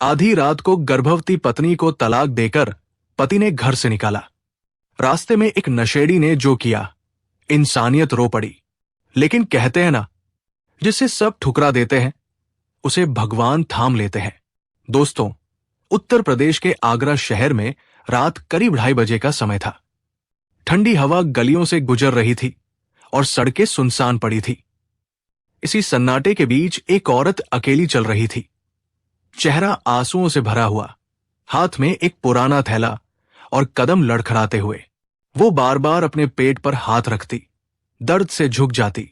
आधी रात को गर्भवती पत्नी को तलाक देकर पति ने घर से निकाला। रास्ते में एक नशेड़ी ने जो किया, इंसानियत रो पड़ी। लेकिन कहते हैं ना, जिसे सब ठुकरा देते हैं उसे भगवान थाम लेते हैं। दोस्तों, उत्तर प्रदेश के आगरा शहर में रात करीब 2:30 का समय था। ठंडी हवा गलियों से गुजर रही थी और सड़कें सुनसान पड़ी थी। इसी सन्नाटे के बीच एक औरत अकेली चल रही थी, चेहरा आंसुओं से भरा हुआ, हाथ में एक पुराना थैला और कदम लड़खड़ाते हुए। वो बार बार अपने पेट पर हाथ रखती, दर्द से झुक जाती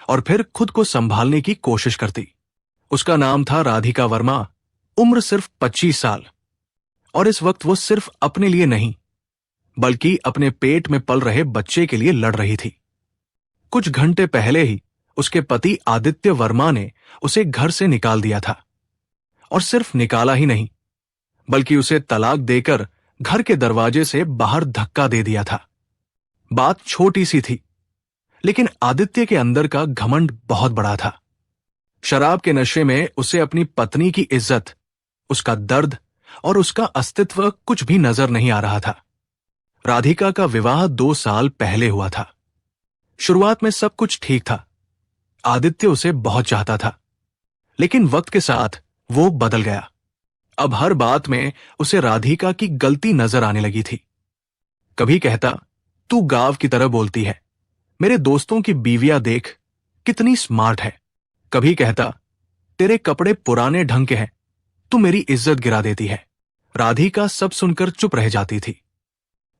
और फिर खुद को संभालने की कोशिश करती। उसका नाम था राधिका वर्मा, उम्र सिर्फ 25 साल। और इस वक्त वो सिर्फ अपने लिए नहीं, बल्कि अपने पेट में पल रहे बच्चे के लिए लड़ रही थी। कुछ घंटे पहले ही उसके पति आदित्य वर्मा ने उसे घर से निकाल दिया था। और सिर्फ निकाला ही नहीं, बल्कि उसे तलाक देकर घर के दरवाजे से बाहर धक्का दे दिया था। बात छोटी सी थी, लेकिन आदित्य के अंदर का घमंड बहुत बड़ा था। शराब के नशे में उसे अपनी पत्नी की इज्जत, उसका दर्द और उसका अस्तित्व कुछ भी नजर नहीं आ रहा था। राधिका का विवाह 2 साल पहले हुआ था। शुरुआत में सब कुछ ठीक था। आदित्य उसे बहुत चाहता था, लेकिन वक्त के साथ वो बदल गया। अब हर बात में उसे राधिका की गलती नजर आने लगी थी। कभी कहता, तू गांव की तरह बोलती है, मेरे दोस्तों की बीवियां देख कितनी स्मार्ट है। कभी कहता, तेरे कपड़े पुराने ढंग के हैं, तू मेरी इज्जत गिरा देती है। राधिका सब सुनकर चुप रह जाती थी।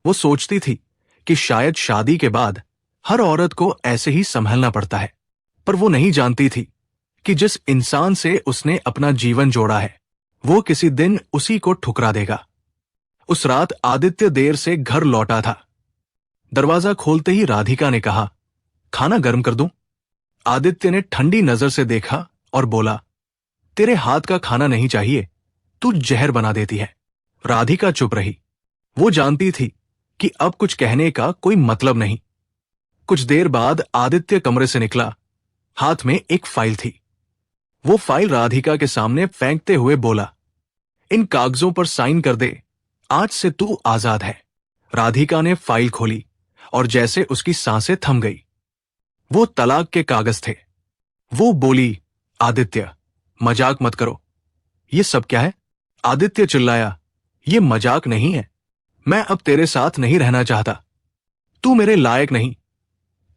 वो सोचती थी कि शायद शादी के बाद हर औरत को ऐसे ही संभलना पड़ता है, पर वो नहीं जानती थी कि जिस इंसान से उसने अपना जीवन जोड़ा है, वो किसी दिन उसी को ठुकरा देगा। उस रात आदित्य देर से घर लौटा था। दरवाजा खोलते ही राधिका ने कहा, खाना गर्म कर दूं? आदित्य ने ठंडी नजर से देखा और बोला, तेरे हाथ का खाना नहीं चाहिए, तू जहर बना देती है। राधिका चुप रही। वो जानती थी कि अब कुछ कहने का कोई मतलब नहीं। कुछ देर बाद आदित्य कमरे से निकला, हाथ में एक फाइल थी। वो फाइल राधिका के सामने फेंकते हुए बोला, इन कागजों पर साइन कर दे, आज से तू आजाद है। राधिका ने फाइल खोली और जैसे उसकी सांसें थम गई। वो तलाक के कागज थे। वो बोली, आदित्य, मजाक मत करो। ये सब क्या है? आदित्य चिल्लाया, ये मजाक नहीं है। मैं अब तेरे साथ नहीं रहना चाहता। तू मेरे लायक नहीं।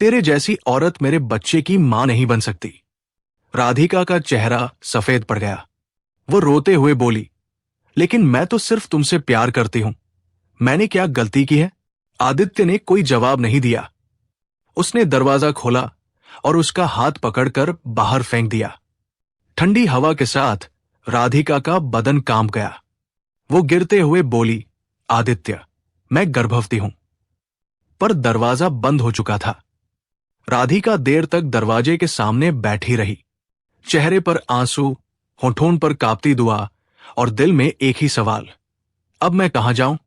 तेरे जैसी औरत मेरे बच्चे की मां नहीं बन सकती। राधिका का चेहरा सफेद पड़ गया। वो रोते हुए बोली, लेकिन मैं तो सिर्फ तुमसे प्यार करती हूं। मैंने क्या गलती की है? आदित्य ने कोई जवाब नहीं दिया। उसने दरवाजा खोला और उसका हाथ पकड़कर बाहर फेंक दिया। ठंडी हवा के साथ राधिका का बदन कांप गया। वो गिरते हुए बोली, आदित्य, मैं गर्भवती हूं। पर दरवाजा बंद हो चुका था। राधिका देर तक दरवाजे के सामने बैठी रही, चेहरे पर आंसू, होठों पर कांपती दुआ और दिल में एक ही सवाल, अब मैं कहां जाऊं?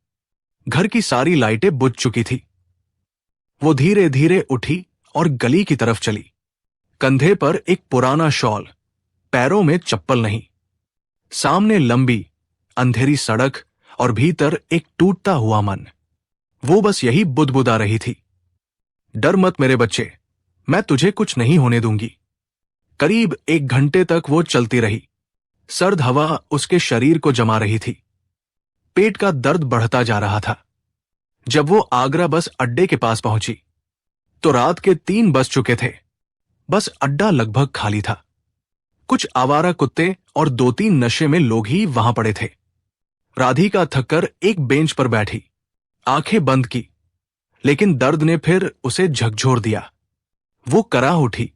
घर की सारी लाइटें बुझ चुकी थी। वो धीरे धीरे उठी और गली की तरफ चली। कंधे पर एक पुराना शॉल, पैरों में चप्पल नहीं। सामने लंबी अंधेरी सड़क और भीतर एक टूटता हुआ मन। वो बस यही बुदबुदा रही थी, डर मत मेरे बच्चे, मैं तुझे कुछ नहीं होने दूंगी। करीब 1 घंटे तक वो चलती रही। सर्द हवा उसके शरीर को जमा रही थी। पेट का दर्द बढ़ता जा रहा था। जब वो आगरा बस अड्डे के पास पहुंची तो रात के 3 बज चुके थे। बस अड्डा लगभग खाली था। कुछ आवारा कुत्ते और 2-3 नशे में लोग ही वहां पड़े थे। राधिका थककर एक बेंच पर बैठी, आंखें बंद की, लेकिन दर्द ने फिर उसे झकझोर दिया। वो कराह उठी।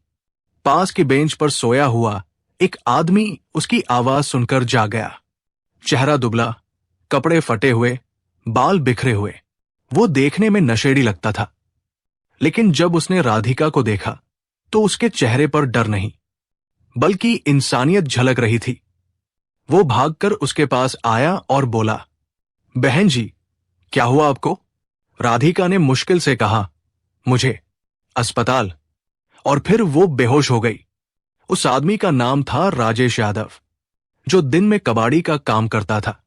पास की बेंच पर सोया हुआ एक आदमी उसकी आवाज सुनकर जाग गया। चेहरा दुबला, कपड़े फटे हुए, बाल बिखरे हुए। वो देखने में नशेड़ी लगता था, लेकिन जब उसने राधिका को देखा तो उसके चेहरे पर डर नहीं, बल्कि इंसानियत झलक रही थी। वो भागकर उसके पास आया और बोला, बहन जी, क्या हुआ आपको? राधिका ने मुश्किल से कहा, मुझे अस्पताल। और फिर वो बेहोश हो गई। उस आदमी का नाम था राजेश यादव, जो दिन में कबाड़ी का काम करता था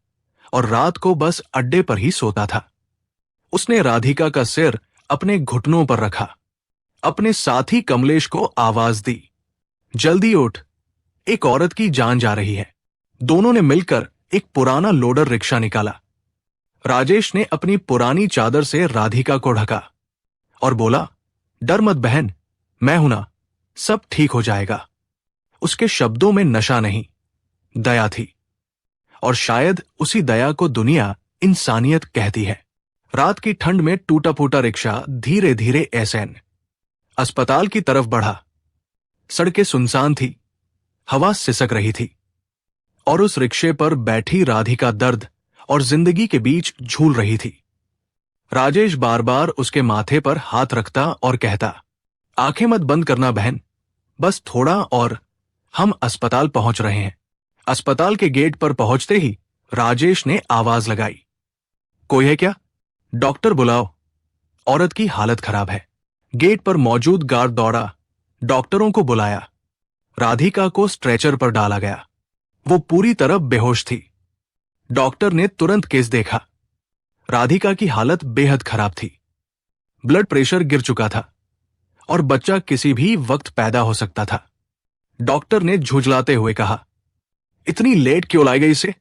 और रात को बस अड्डे पर ही सोता था। उसने राधिका का सिर अपने घुटनों पर रखा, अपने साथी कमलेश को आवाज दी, जल्दी उठ, एक औरत की जान जा रही है। दोनों ने मिलकर एक पुराना लोडर रिक्शा निकाला। राजेश ने अपनी पुरानी चादर से राधिका को ढका और बोला, डर मत बहन, मैं हूं ना, सब ठीक हो जाएगा। उसके शब्दों में नशा नहीं, दया थी, और शायद उसी दया को दुनिया इंसानियत कहती है। रात की ठंड में टूटा फूटा रिक्शा धीरे धीरे एसएन अस्पताल की तरफ बढ़ा। सड़कें सुनसान थी, हवा सिसक रही थी, और उस रिक्शे पर बैठी राधिका दर्द और जिंदगी के बीच झूल रही थी। राजेश बार बार उसके माथे पर हाथ रखता और कहता, आंखें मत बंद करना बहन, बस थोड़ा और, हम अस्पताल पहुंच रहे हैं। अस्पताल के गेट पर पहुंचते ही राजेश ने आवाज लगाई, कोई है क्या? डॉक्टर बुलाओ, औरत की हालत खराब है। गेट पर मौजूद गार्ड दौड़ा, डॉक्टरों को बुलाया। राधिका को स्ट्रेचर पर डाला गया। वो पूरी तरह बेहोश थी। डॉक्टर ने तुरंत केस देखा। राधिका की हालत बेहद खराब थी। ब्लड प्रेशर गिर चुका था और बच्चा किसी भी वक्त पैदा हो सकता था। डॉक्टर ने झुंझलाते हुए कहा, इतनी लेट क्यों लाई गई इसे?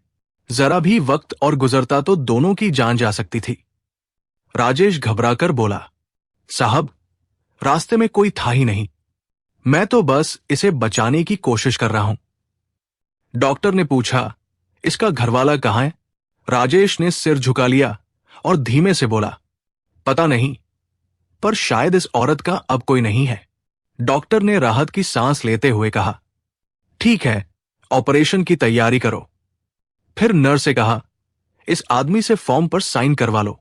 जरा भी वक्त और गुजरता तो दोनों की जान जा सकती थी। राजेश घबराकर बोला, साहब, रास्ते में कोई था ही नहीं, मैं तो बस इसे बचाने की कोशिश कर रहा हूं। डॉक्टर ने पूछा, इसका घरवाला कहां है? राजेश ने सिर झुका लिया और धीमे से बोला, पता नहीं, पर शायद इस औरत का अब कोई नहीं है। डॉक्टर ने राहत की सांस लेते हुए कहा, ठीक है, ऑपरेशन की तैयारी करो। फिर नर्स से कहा, इस आदमी से फॉर्म पर साइन करवा लो।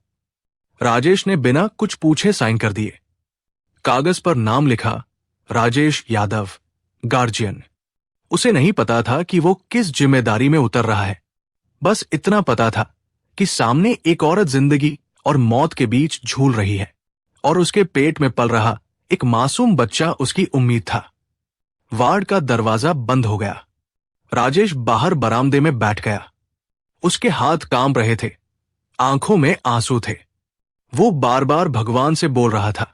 राजेश ने बिना कुछ पूछे साइन कर दिए। कागज पर नाम लिखा, राजेश यादव, गार्जियन। उसे नहीं पता था कि वो किस जिम्मेदारी में उतर रहा है। बस इतना पता था कि सामने एक औरत जिंदगी और मौत के बीच झूल रही है, और उसके पेट में पल रहा एक मासूम बच्चा उसकी उम्मीद था। वार्ड का दरवाजा बंद हो गया। राजेश बाहर बरामदे में बैठ गया। उसके हाथ कांप रहे थे, आंखों में आंसू थे। वो बार बार भगवान से बोल रहा था,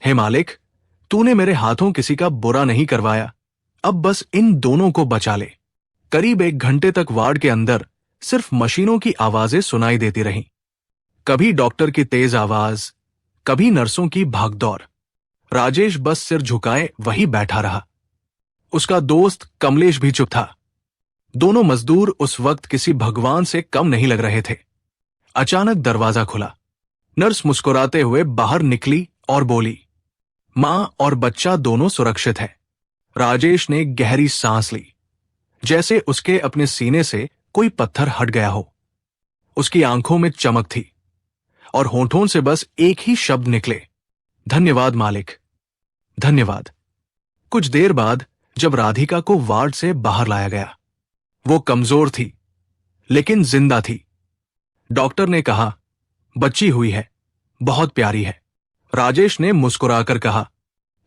हे मालिक, तूने मेरे हाथों किसी का बुरा नहीं करवाया, अब बस इन दोनों को बचा ले। करीब 1 घंटे तक वार्ड के अंदर सिर्फ मशीनों की आवाजें सुनाई देती रहीं। कभी डॉक्टर की तेज आवाज, कभी नर्सों की भागदौड़। राजेश बस सिर झुकाए वहीं बैठा रहा। उसका दोस्त कमलेश भी चुप था। दोनों मजदूर उस वक्त किसी भगवान से कम नहीं लग रहे थे। अचानक दरवाजा खुला। नर्स मुस्कुराते हुए बाहर निकली और बोली, मां और बच्चा दोनों सुरक्षित हैं। राजेश ने गहरी सांस ली, जैसे उसके अपने सीने से कोई पत्थर हट गया हो। उसकी आंखों में चमक थी और होठों से बस एक ही शब्द निकले, धन्यवाद मालिक, धन्यवाद। कुछ देर बाद जब राधिका को वार्ड से बाहर लाया गया, वो कमजोर थी लेकिन जिंदा थी। डॉक्टर ने कहा, बच्ची हुई है, बहुत प्यारी है। राजेश ने मुस्कुराकर कहा,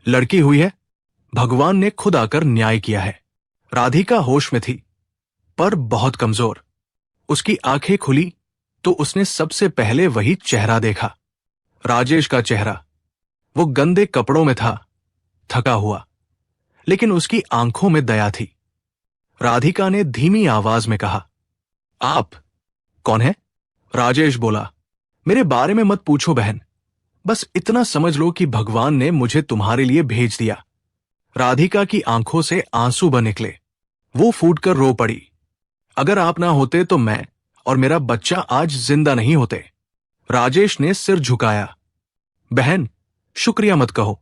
लड़की हुई है, भगवान ने खुद आकर न्याय किया है। राधिका होश में थी, पर बहुत कमजोर। उसकी आंखें खुली तो उसने सबसे पहले वही चेहरा देखा, राजेश का चेहरा। वो गंदे कपड़ों में था, थका हुआ, लेकिन उसकी आंखों में दया थी। राधिका ने धीमी आवाज में कहा, आप कौन है? राजेश बोला, मेरे बारे में मत पूछो बहन, बस इतना समझ लो कि भगवान ने मुझे तुम्हारे लिए भेज दिया। राधिका की आंखों से आंसू बह निकले। वो फूटकर रो पड़ी, अगर आप ना होते तो मैं और मेरा बच्चा आज जिंदा नहीं होते। राजेश ने सिर झुकाया, बहन, शुक्रिया मत कहो,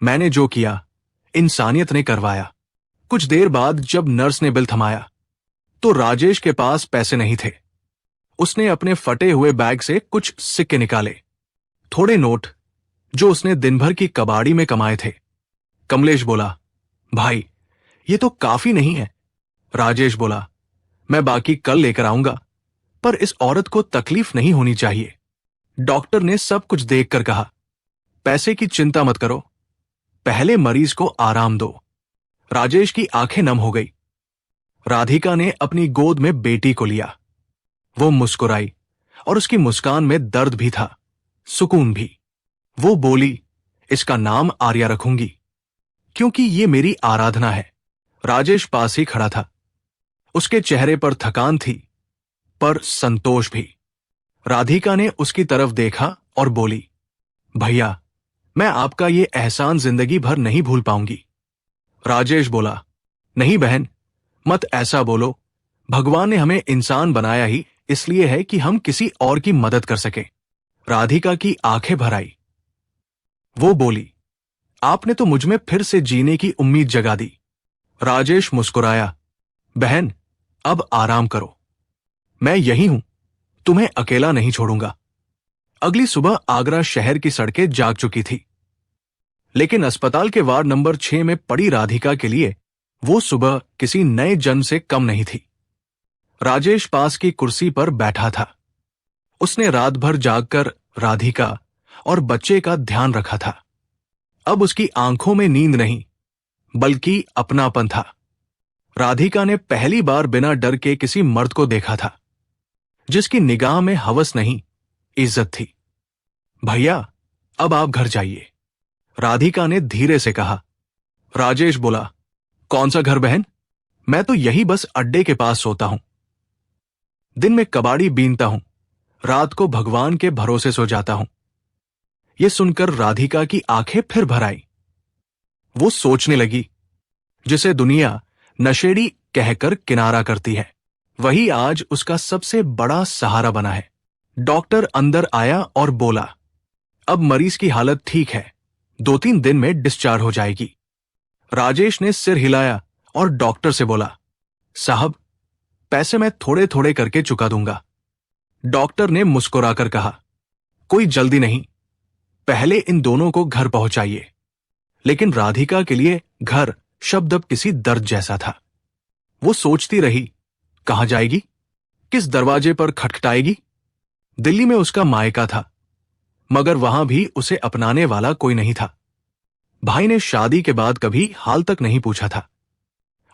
मैंने जो किया इंसानियत ने करवाया। कुछ देर बाद जब नर्स ने बिल थमाया तो राजेश के पास पैसे नहीं थे। उसने अपने फटे हुए बैग से कुछ सिक्के निकाले, थोड़े नोट जो उसने दिन भर की कबाड़ी में कमाए थे। कमलेश बोला, भाई, ये तो काफी नहीं है। राजेश बोला, मैं बाकी कल लेकर आऊंगा, पर इस औरत को तकलीफ नहीं होनी चाहिए। डॉक्टर ने सब कुछ देखकर कहा, पैसे की चिंता मत करो, पहले मरीज को आराम दो। राजेश की आंखें नम हो गई। राधिका ने अपनी गोद में बेटी को लिया। वो मुस्कुराई और उसकी मुस्कान में दर्द भी था, सुकून भी। वो बोली, इसका नाम आर्या रखूंगी, क्योंकि ये मेरी आराधना है। राजेश पास ही खड़ा था। उसके चेहरे पर थकान थी, पर संतोष भी। राधिका ने उसकी तरफ देखा और बोली, भैया, मैं आपका ये एहसान जिंदगी भर नहीं भूल पाऊंगी। राजेश बोला, नहीं बहन, मत ऐसा बोलो। भगवान ने हमें इंसान बनाया ही इसलिए है कि हम किसी और की मदद कर सकें। राधिका की आंखें भर आई। वो बोली, आपने तो मुझ में फिर से जीने की उम्मीद जगा दी। राजेश मुस्कुराया, बहन, अब आराम करो। मैं यही हूं, तुम्हें अकेला नहीं छोड़ूंगा। अगली सुबह आगरा शहर की सड़कें जाग चुकी थी, लेकिन अस्पताल के वार्ड नंबर 6 में पड़ी राधिका के लिए वो सुबह किसी नए जन्म से कम नहीं थी। राजेश पास की कुर्सी पर बैठा था। उसने रात भर जागकर राधिका और बच्चे का ध्यान रखा था। अब उसकी आंखों में नींद नहीं, बल्कि अपनापन था। राधिका ने पहली बार बिना डर के किसी मर्द को देखा था, जिसकी निगाह में हवस नहीं, इज्जत थी। भैया, अब आप घर जाइए, राधिका ने धीरे से कहा। राजेश बोला, कौन सा घर बहन? मैं तो यही बस अड्डे के पास सोता हूं। दिन में कबाड़ी बीनता हूं, रात को भगवान के भरोसे सो जाता हूं। यह सुनकर राधिका की आंखें फिर भर आई। वो सोचने लगी, जिसे दुनिया नशेड़ी कहकर किनारा करती है, वही आज उसका सबसे बड़ा सहारा बना है। डॉक्टर अंदर आया और बोला, अब मरीज की हालत ठीक है, 2-3 दिन में डिस्चार्ज हो जाएगी। राजेश ने सिर हिलाया और डॉक्टर से बोला, साहब, पैसे मैं थोड़े थोड़े करके चुका दूंगा। डॉक्टर ने मुस्कुराकर कहा, कोई जल्दी नहीं, पहले इन दोनों को घर पहुंचाइए। लेकिन राधिका के लिए घर शब्द अब किसी दर्द जैसा था। वो सोचती रही, कहां जाएगी, किस दरवाजे पर खटखटाएगी। दिल्ली में उसका मायका था, मगर वहां भी उसे अपनाने वाला कोई नहीं था। भाई ने शादी के बाद कभी हाल तक नहीं पूछा था,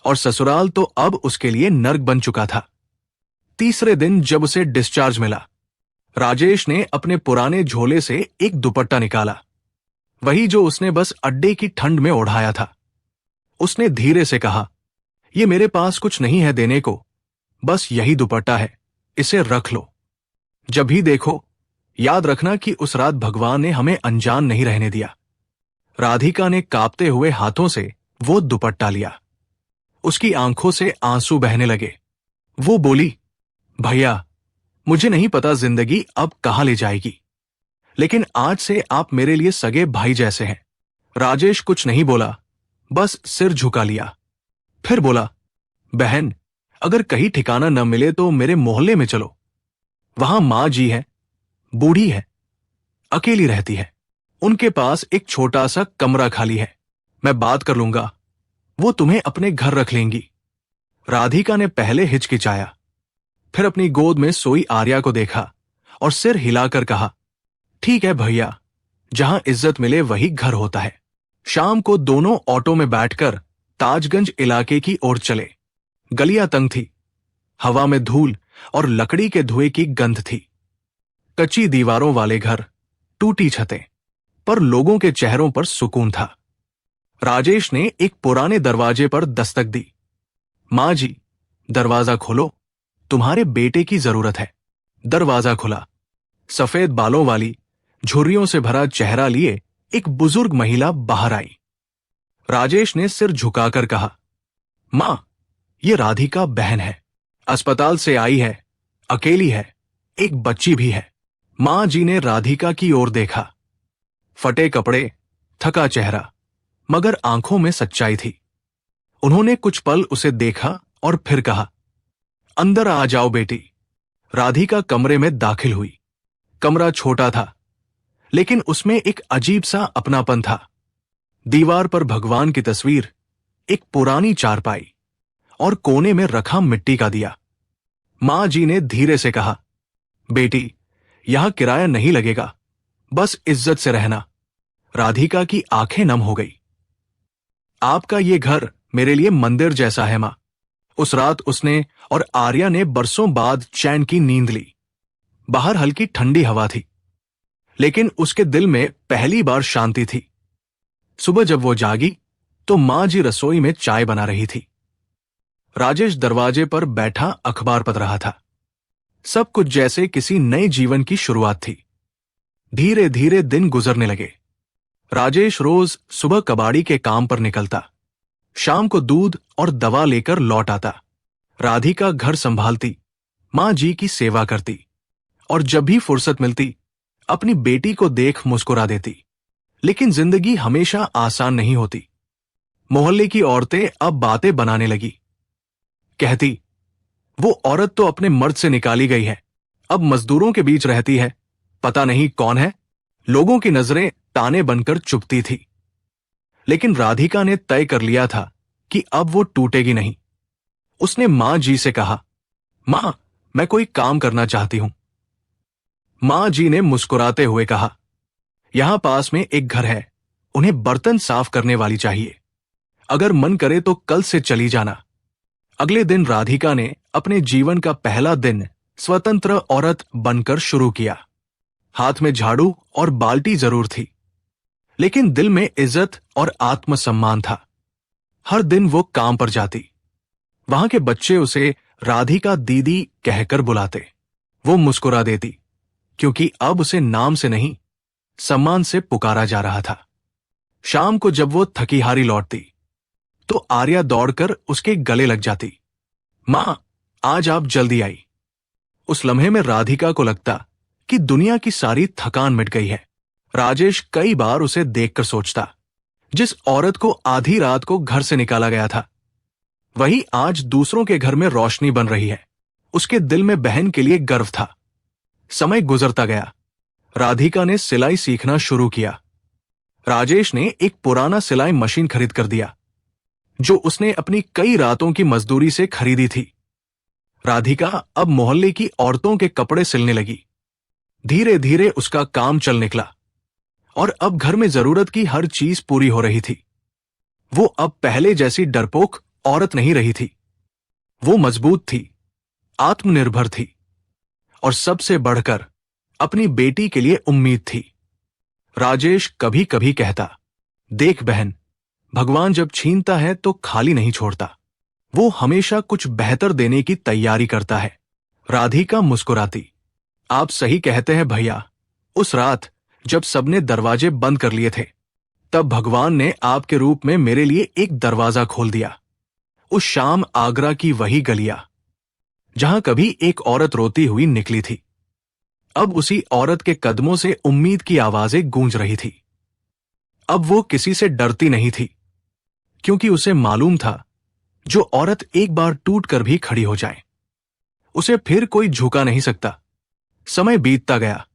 और ससुराल तो अब उसके लिए नर्क बन चुका था। तीसरे दिन जब उसे डिस्चार्ज मिला, राजेश ने अपने पुराने झोले से एक दुपट्टा निकाला, वही जो उसने बस अड्डे की ठंड में ओढ़ाया था। उसने धीरे से कहा, ये मेरे पास कुछ नहीं है देने को, बस यही दुपट्टा है, इसे रख लो। जब भी देखो याद रखना कि उस रात भगवान ने हमें अनजान नहीं रहने दिया। राधिका ने कांपते हुए हाथों से वो दुपट्टा लिया। उसकी आंखों से आंसू बहने लगे। वो बोली, भैया, मुझे नहीं पता जिंदगी अब कहां ले जाएगी, लेकिन आज से आप मेरे लिए सगे भाई जैसे हैं। राजेश कुछ नहीं बोला, बस सिर झुका लिया। फिर बोला, बहन, अगर कहीं ठिकाना न मिले तो मेरे मोहल्ले में चलो। वहां मां जी है, बूढ़ी है, अकेली रहती है। उनके पास एक छोटा सा कमरा खाली है, मैं बात कर लूंगा, वो तुम्हें अपने घर रख लेंगी। राधिका ने पहले हिचकिचाया, फिर अपनी गोद में सोई आर्या को देखा और सिर हिलाकर कहा, ठीक है भैया, जहां इज्जत मिले वही घर होता है। शाम को दोनों ऑटो में बैठकर ताजगंज इलाके की ओर चले। गलियां तंग थी, हवा में धूल और लकड़ी के धुएं की गंध थी। कच्ची दीवारों वाले घर, टूटी छतें, पर लोगों के चेहरों पर सुकून था। राजेश ने एक पुराने दरवाजे पर दस्तक दी। मां जी, दरवाजा खोलो, तुम्हारे बेटे की जरूरत है। दरवाजा खुला। सफेद बालों वाली, झुर्रियों से भरा चेहरा लिए एक बुजुर्ग महिला बाहर आई। राजेश ने सिर झुकाकर कहा, मां, ये राधिका बहन है, अस्पताल से आई है, अकेली है, एक बच्ची भी है। मां जी ने राधिका की ओर देखा। फटे कपड़े, थका चेहरा, मगर आंखों में सच्चाई थी। उन्होंने कुछ पल उसे देखा और फिर कहा, अंदर आ जाओ बेटी। राधिका कमरे में दाखिल हुई। कमरा छोटा था, लेकिन उसमें एक अजीब सा अपनापन था। दीवार पर भगवान की तस्वीर, एक पुरानी चारपाई और कोने में रखा मिट्टी का दिया। मां जी ने धीरे से कहा, बेटी, यहां किराया नहीं लगेगा, बस इज्जत से रहना। राधिका की आंखें नम हो गई। आपका ये घर मेरे लिए मंदिर जैसा है मां, उस रात उसने और आर्या ने बरसों बाद चैन की नींद ली। बाहर हल्की ठंडी हवा थी, लेकिन उसके दिल में पहली बार शांति थी। सुबह जब वो जागी तो मां जी रसोई में चाय बना रही थी। राजेश दरवाजे पर बैठा अखबार पढ़ रहा था। सब कुछ जैसे किसी नए जीवन की शुरुआत थी। धीरे धीरे दिन गुजरने लगे। राजेश रोज सुबह कबाड़ी के काम पर निकलता, शाम को दूध और दवा लेकर लौट आता। राधिका घर संभालती, मां जी की सेवा करती और जब भी फुर्सत मिलती अपनी बेटी को देख मुस्कुरा देती। लेकिन जिंदगी हमेशा आसान नहीं होती। मोहल्ले की औरतें अब बातें बनाने लगी। कहती, वो औरत तो अपने मर्द से निकाली गई है, अब मजदूरों के बीच रहती है, पता नहीं कौन है। लोगों की नजरें ताने बनकर चुभती थी। लेकिन राधिका ने तय कर लिया था कि अब वो टूटेगी नहीं। उसने मां जी से कहा, मां, मैं कोई काम करना चाहती हूं। मां जी ने मुस्कुराते हुए कहा, यहां पास में एक घर है, उन्हें बर्तन साफ करने वाली चाहिए। अगर मन करे तो कल से चली जाना। अगले दिन राधिका ने अपने जीवन का पहला दिन स्वतंत्र औरत बनकर शुरू किया। हाथ में झाड़ू और बाल्टी जरूर थी, लेकिन दिल में इज्जत और आत्मसम्मान था। हर दिन वो काम पर जाती। वहां के बच्चे उसे राधिका दीदी कहकर बुलाते। वो मुस्कुरा देती, क्योंकि अब उसे नाम से नहीं, सम्मान से पुकारा जा रहा था। शाम को जब वो थकी हारी लौटती तो आर्या दौड़कर उसके गले लग जाती। मां, आज आप जल्दी आई। उस लम्हे में राधिका को लगता कि दुनिया की सारी थकान मिट गई है। राजेश कई बार उसे देखकर सोचता, जिस औरत को आधी रात को घर से निकाला गया था, वही आज दूसरों के घर में रोशनी बन रही है। उसके दिल में बहन के लिए गर्व था। समय गुजरता गया। राधिका ने सिलाई सीखना शुरू किया। राजेश ने एक पुराना सिलाई मशीन खरीद कर दिया, जो उसने अपनी कई रातों की मजदूरी से खरीदी थी। राधिका अब मोहल्ले की औरतों के कपड़े सिलने लगी। धीरे धीरे उसका काम चल निकला और अब घर में जरूरत की हर चीज पूरी हो रही थी। वो अब पहले जैसी डरपोक औरत नहीं रही थी। वो मजबूत थी, आत्मनिर्भर थी और सबसे बढ़कर अपनी बेटी के लिए उम्मीद थी। राजेश कभी कभी कहता, देख बहन, भगवान जब छीनता है तो खाली नहीं छोड़ता, वो हमेशा कुछ बेहतर देने की तैयारी करता है। राधिका मुस्कुराती, आप सही कहते हैं भैया। उस रात जब सबने दरवाजे बंद कर लिए थे, तब भगवान ने आपके रूप में मेरे लिए एक दरवाजा खोल दिया। उस शाम आगरा की वही गलियां, जहां कभी एक औरत रोती हुई निकली थी, अब उसी औरत के कदमों से उम्मीद की आवाजें गूंज रही थी। अब वो किसी से डरती नहीं थी, क्योंकि उसे मालूम था, जो औरत एक बार टूट कर भी खड़ी हो जाए, उसे फिर कोई झुका नहीं सकता। समय बीतता गया।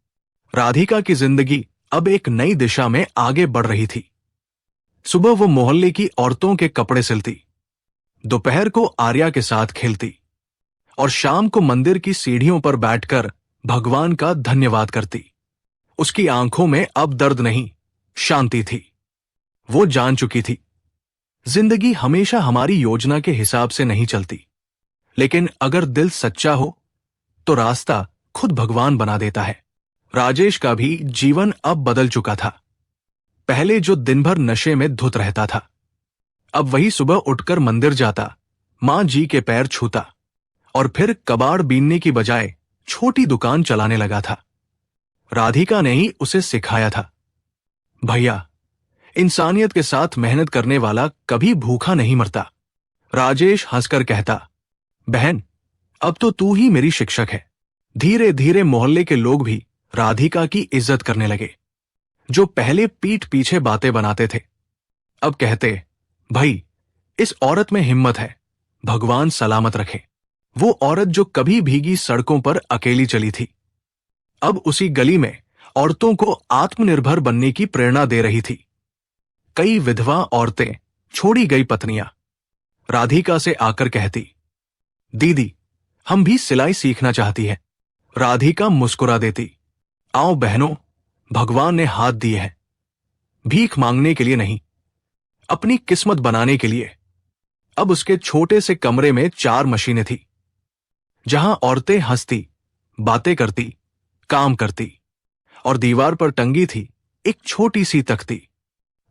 राधिका की जिंदगी अब एक नई दिशा में आगे बढ़ रही थी। सुबह वो मोहल्ले की औरतों के कपड़े सिलती, दोपहर को आर्या के साथ खेलती और शाम को मंदिर की सीढ़ियों पर बैठकर भगवान का धन्यवाद करती। उसकी आंखों में अब दर्द नहीं, शांति थी। वो जान चुकी थी, जिंदगी हमेशा हमारी योजना के हिसाब से नहीं चलती, लेकिन अगर दिल सच्चा हो तो रास्ता खुद भगवान बना देता है। राजेश का भी जीवन अब बदल चुका था। पहले जो दिन भर नशे में धुत रहता था, अब वही सुबह उठकर मंदिर जाता, मां जी के पैर छूता और फिर कबाड़ बीनने की बजाय छोटी दुकान चलाने लगा था। राधिका ने ही उसे सिखाया था, भैया, इंसानियत के साथ मेहनत करने वाला कभी भूखा नहीं मरता। राजेश हंसकर कहता, बहन, अब तो तू ही मेरी शिक्षक है। धीरे धीरे मोहल्ले के लोग भी राधिका की इज्जत करने लगे। जो पहले पीठ पीछे बातें बनाते थे, अब कहते, भाई, इस औरत में हिम्मत है, भगवान सलामत रखे। वो औरत जो कभी भीगी सड़कों पर अकेली चली थी, अब उसी गली में औरतों को आत्मनिर्भर बनने की प्रेरणा दे रही थी। कई विधवा औरतें, छोड़ी गई पत्नियां राधिका से आकर कहती, दीदी, हम भी सिलाई सीखना चाहती है। राधिका मुस्कुरा देती, आओ बहनों, भगवान ने हाथ दिए हैं, भीख मांगने के लिए नहीं, अपनी किस्मत बनाने के लिए। अब उसके छोटे से कमरे में 4 मशीनें थी, जहां औरतें हंसती, बातें करती, काम करती, और दीवार पर टंगी थी एक छोटी सी तख्ती,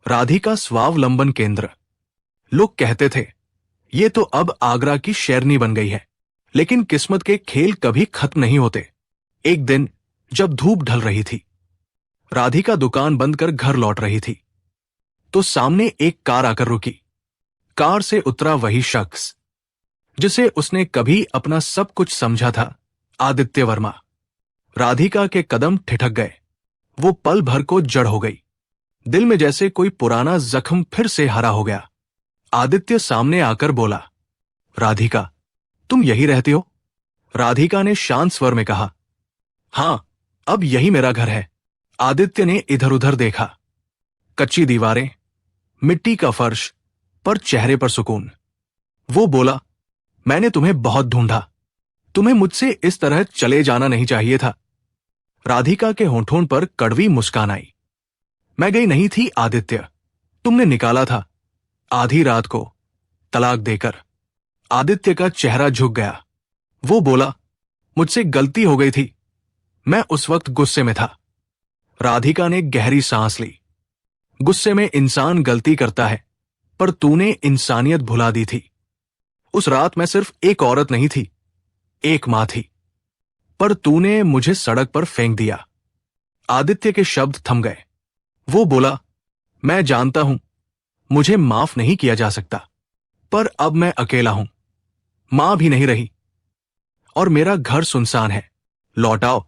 राधिका स्वावलंबन केंद्र। लोग कहते थे, ये तो अब आगरा की शेरनी बन गई है। लेकिन किस्मत के खेल कभी खत्म नहीं होते। एक दिन जब धूप ढल रही थी, राधिका दुकान बंद कर घर लौट रही थी, तो सामने एक कार आकर रुकी। कार से उतरा वही शख्स जिसे उसने कभी अपना सब कुछ समझा था, आदित्य वर्मा। राधिका के कदम ठिठक गए। वो पल भर को जड़ हो गई। दिल में जैसे कोई पुराना जख्म फिर से हरा हो गया। आदित्य सामने आकर बोला, राधिका, तुम यही रहती हो? राधिका ने शांत स्वर में कहा, हां, अब यही मेरा घर है। आदित्य ने इधर उधर देखा। कच्ची दीवारें, मिट्टी का फर्श, पर चेहरे पर सुकून। वो बोला, मैंने तुम्हें बहुत ढूंढा। तुम्हें मुझसे इस तरह चले जाना नहीं चाहिए था। राधिका के होठों पर कड़वी मुस्कान आई। मैं गई नहीं थी आदित्य, तुमने निकाला था, आधी रात को, तलाक देकर। आदित्य का चेहरा झुक गया। वो बोला, मुझसे गलती हो गई थी, मैं उस वक्त गुस्से में था। राधिका ने गहरी सांस ली। गुस्से में इंसान गलती करता है, पर तूने इंसानियत भुला दी थी। उस रात मैं सिर्फ एक औरत नहीं थी, एक मां थी, पर तूने मुझे सड़क पर फेंक दिया। आदित्य के शब्द थम गए। वो बोला, मैं जानता हूं, मुझे माफ नहीं किया जा सकता, पर अब मैं अकेला हूं। मां भी नहीं रही, और मेरा घर सुनसान है। लौट आओ।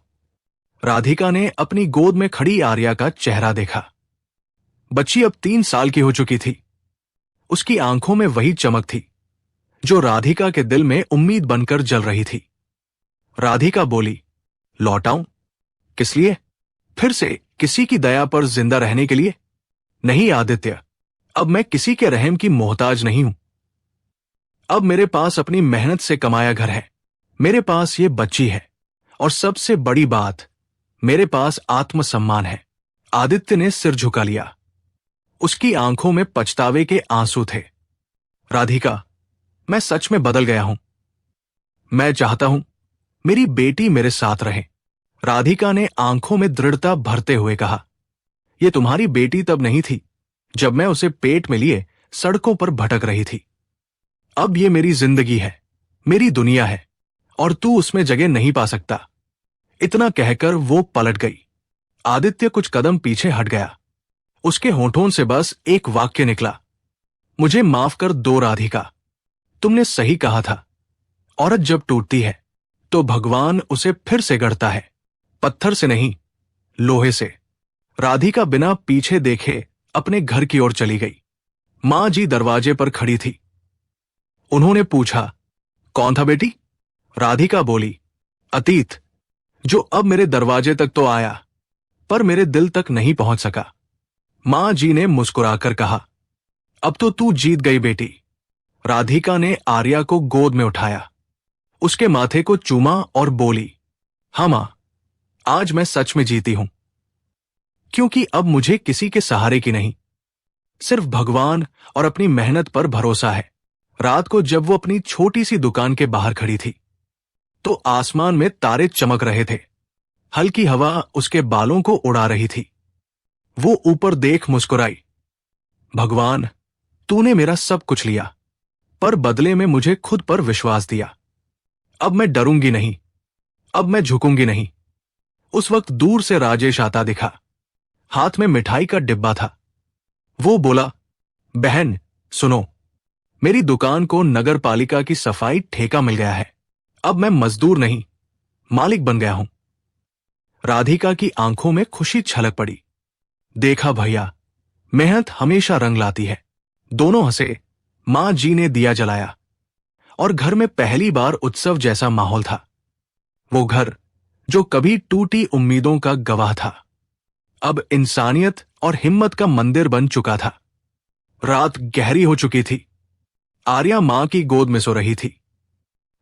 राधिका ने अपनी गोद में खड़ी आर्या का चेहरा देखा। बच्ची अब 3 साल की हो चुकी थी। उसकी आंखों में वही चमक थी जो राधिका के दिल में उम्मीद बनकर जल रही थी। राधिका बोली, लौट आऊं? किस लिए? फिर से किसी की दया पर जिंदा रहने के लिए? नहीं आदित्य, अब मैं किसी के रहम की मोहताज नहीं हूं। अब मेरे पास अपनी मेहनत से कमाया घर है, मेरे पास ये बच्ची है, और सबसे बड़ी बात, मेरे पास आत्मसम्मान है। आदित्य ने सिर झुका लिया। उसकी आंखों में पछतावे के आंसू थे। राधिका, मैं सच में बदल गया हूं। मैं चाहता हूं मेरी बेटी मेरे साथ रहे। राधिका ने आंखों में दृढ़ता भरते हुए कहा, यह तुम्हारी बेटी तब नहीं थी जब मैं उसे पेट में लिए सड़कों पर भटक रही थी। अब ये मेरी जिंदगी है, मेरी दुनिया है, और तू उसमें जगह नहीं पा सकता। इतना कहकर वो पलट गई। आदित्य कुछ कदम पीछे हट गया। उसके होठों से बस एक वाक्य निकला, मुझे माफ कर दो राधिका। तुमने सही कहा था, औरत जब टूटती है तो भगवान उसे फिर से गढ़ता है, पत्थर से नहीं, लोहे से। राधिका बिना पीछे देखे अपने घर की ओर चली गई। मां जी दरवाजे पर खड़ी थी। उन्होंने पूछा, कौन था बेटी? राधिका बोली, अतीत, जो अब मेरे दरवाजे तक तो आया, पर मेरे दिल तक नहीं पहुंच सका। मां जी ने मुस्कुराकर कहा, अब तो तू जीत गई बेटी। राधिका ने आर्या को गोद में उठाया, उसके माथे को चूमा और बोली, हाँ मां, आज मैं सच में जीती हूं, क्योंकि अब मुझे किसी के सहारे की नहीं, सिर्फ भगवान और अपनी मेहनत पर भरोसा है। रात को जब वो अपनी छोटी सी दुकान के बाहर खड़ी थी, तो आसमान में तारे चमक रहे थे। हल्की हवा उसके बालों को उड़ा रही थी। वो ऊपर देख मुस्कुराई, भगवान, तूने मेरा सब कुछ लिया, पर बदले में मुझे खुद पर विश्वास दिया। अब मैं डरूंगी नहीं, अब मैं झुकूंगी नहीं। उस वक्त दूर से राजेश आता दिखा। हाथ में मिठाई का डिब्बा था। वो बोला, बहन सुनो, मेरी दुकान को नगर पालिका की सफाई ठेका मिल गया है। अब मैं मजदूर नहीं, मालिक बन गया हूं। राधिका की आंखों में खुशी छलक पड़ी। देखा भैया, मेहनत हमेशा रंग लाती है। दोनों हंसे। मां जी ने दिया जलाया, और घर में पहली बार उत्सव जैसा माहौल था। वो घर जो कभी टूटी उम्मीदों का गवाह था, अब इंसानियत और हिम्मत का मंदिर बन चुका था। रात गहरी हो चुकी थी। आर्या मां की गोद में सो रही थी।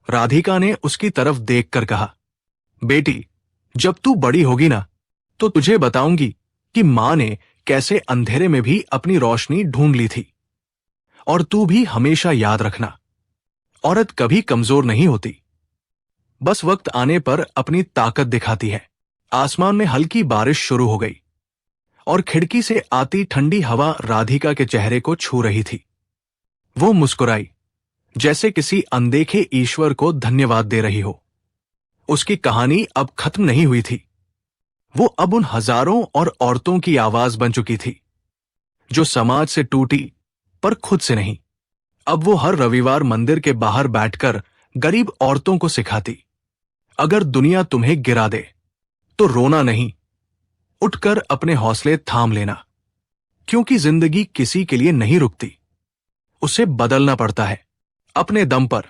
राधिका ने उसकी तरफ देखकर कहा, बेटी, जब तू बड़ी होगी ना, तो तुझे बताऊंगी कि मां ने कैसे अंधेरे में भी अपनी रोशनी ढूंढ ली थी। और तू भी हमेशा याद रखना, औरत कभी कमजोर नहीं होती, बस वक्त आने पर अपनी ताकत दिखाती है। आसमान में हल्की बारिश शुरू हो गई और खिड़की से आती ठंडी हवा राधिका के चेहरे को छू रही थी। वो मुस्कुराई, जैसे किसी अनदेखे ईश्वर को धन्यवाद दे रही हो। उसकी कहानी अब खत्म नहीं हुई थी। वो अब उन हजारों और औरतों की आवाज बन चुकी थी, जो समाज से टूटी पर खुद से नहीं। अब वो हर रविवार मंदिर के बाहर बैठकर गरीब औरतों को सिखाती, अगर दुनिया तुम्हें गिरा दे तो रोना नहीं, उठकर अपने हौसले थाम लेना, क्योंकि जिंदगी किसी के लिए नहीं रुकती, उसे बदलना पड़ता है अपने दम पर।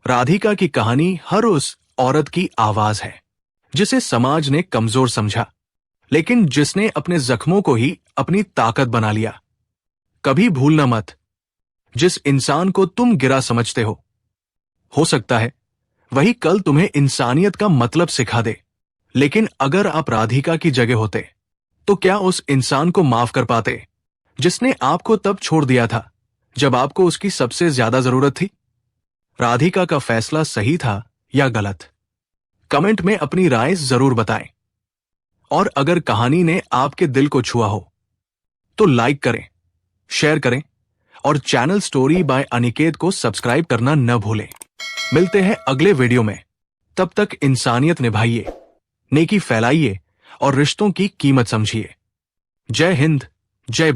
राधिका की कहानी हर उस औरत की आवाज है जिसे समाज ने कमजोर समझा, लेकिन जिसने अपने जख्मों को ही अपनी ताकत बना लिया। कभी भूलना मत, जिस इंसान को तुम गिरा समझते हो सकता है वही कल तुम्हें इंसानियत का मतलब सिखा दे। लेकिन अगर आप राधिका की जगह होते तो क्या उस इंसान को माफ कर पाते जिसने आपको तब छोड़ दिया था जब आपको उसकी सबसे ज्यादा जरूरत थी? राधिका का फैसला सही था या गलत? कमेंट में अपनी राय जरूर बताएं। और अगर कहानी ने आपके दिल को छुआ हो तो लाइक करें, शेयर करें और चैनल स्टोरी बाय अनिकेत को सब्सक्राइब करना न भूलें। मिलते हैं अगले वीडियो में। तब तक इंसानियत निभाइए, नेकी फैलाइए और रिश्तों की कीमत समझिए। जय हिंद, जय